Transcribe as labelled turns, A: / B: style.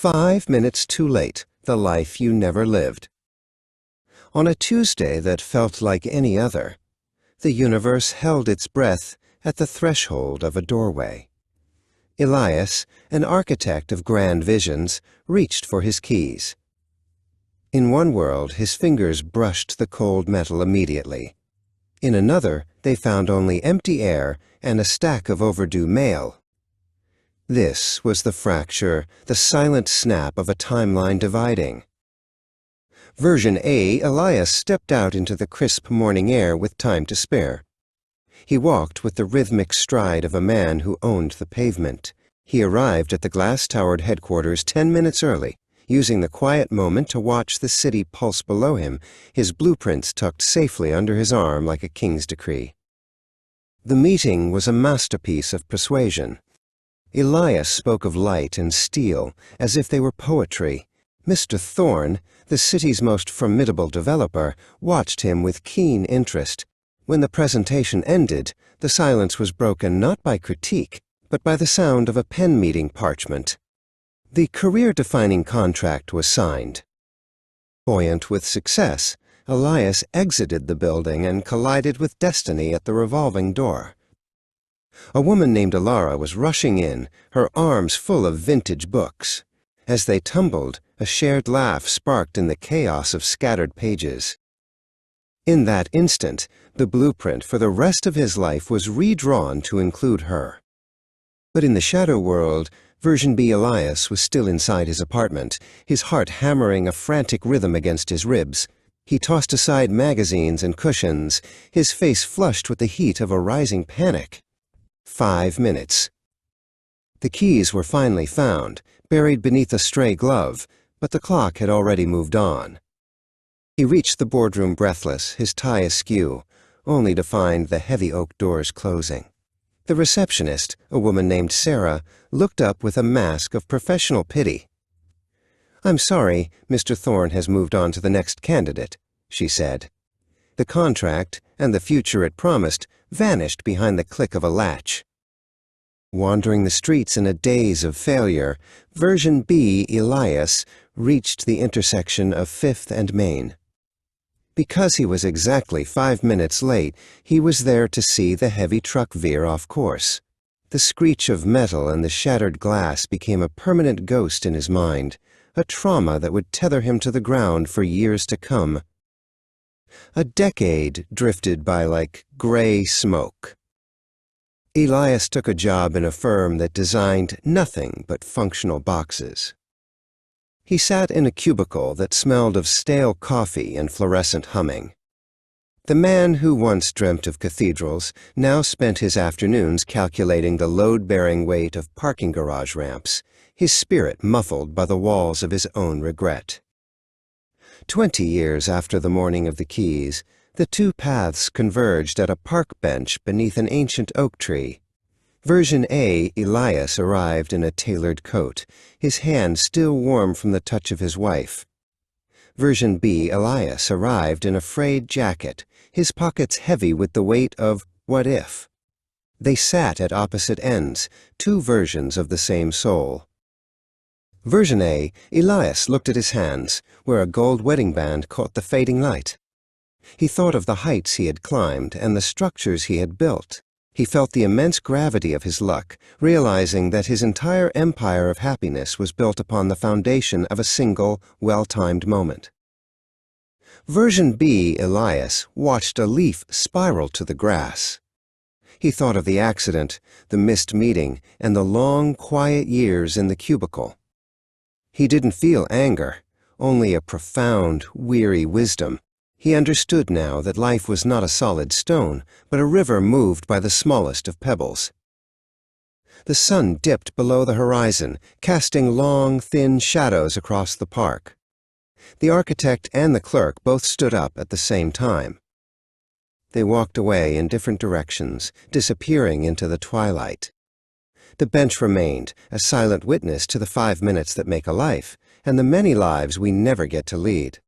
A: 5 minutes too late, the life you never lived. On a Tuesday that felt like any other, the universe held its breath at the threshold of a doorway. Elias, an architect of grand visions, reached for his keys. In one world, his fingers brushed the cold metal immediately. In another, they found only empty air and a stack of overdue mail. This was the fracture, the silent snap of a timeline dividing. Version A, Elias stepped out into the crisp morning air with time to spare. He walked with the rhythmic stride of a man who owned the pavement. He arrived at the glass-towered headquarters 10 minutes early, using the quiet moment to watch the city pulse below him, his blueprints tucked safely under his arm like a king's decree. The meeting was a masterpiece of persuasion. Elias spoke of light and steel as if they were poetry. Mr. Thorne, the city's most formidable developer, watched him with keen interest. When the presentation ended, the silence was broken not by critique, but by the sound of a pen meeting parchment. The career-defining contract was signed. Buoyant with success, Elias exited the building and collided with destiny at the revolving door. A woman named Alara was rushing in, her arms full of vintage books. As they tumbled, a shared laugh sparked in the chaos of scattered pages. In that instant, the blueprint for the rest of his life was redrawn to include her. But in the shadow world, Version B Elias was still inside his apartment, his heart hammering a frantic rhythm against his ribs. He tossed aside magazines and cushions, his face flushed with the heat of a rising panic. 5 minutes. The keys were finally found, buried beneath a stray glove, but the clock had already moved on. He reached the boardroom breathless, his tie askew, only to find the heavy oak doors closing. The receptionist, a woman named Sarah, looked up with a mask of professional pity. "I'm sorry, Mr. Thorne has moved on to the next candidate," she said. The contract, and the future it promised, vanished behind the click of a latch. Wandering the streets in a daze of failure, Version B Elias reached the intersection of 5th and Main. Because he was exactly 5 minutes late, he was there to see the heavy truck veer off course. The screech of metal and the shattered glass became a permanent ghost in his mind, a trauma that would tether him to the ground for years to come. A decade drifted by like gray smoke. Elias took a job in a firm that designed nothing but functional boxes. He sat in a cubicle that smelled of stale coffee and fluorescent humming. The man who once dreamt of cathedrals now spent his afternoons calculating the load-bearing weight of parking garage ramps, his spirit muffled by the walls of his own regret. 20 years after the morning of the keys, the two paths converged at a park bench beneath an ancient oak tree. Version A, Elias, arrived in a tailored coat, his hand still warm from the touch of his wife. Version B, Elias, arrived in a frayed jacket, his pockets heavy with the weight of what if. They sat at opposite ends, two versions of the same soul. Version A, Elias looked at his hands, where a gold wedding band caught the fading light. He thought of the heights he had climbed and the structures he had built. He felt the immense gravity of his luck, realizing that his entire empire of happiness was built upon the foundation of a single, well-timed moment. Version B, Elias, watched a leaf spiral to the grass. He thought of the accident, the missed meeting, and the long, quiet years in the cubicle. He didn't feel anger, only a profound, weary wisdom. He understood now that life was not a solid stone, but a river moved by the smallest of pebbles. The sun dipped below the horizon, casting long, thin shadows across the park. The architect and the clerk both stood up at the same time. They walked away in different directions, disappearing into the twilight. The bench remained, a silent witness to the 5 minutes that make a life, and the many lives we never get to lead.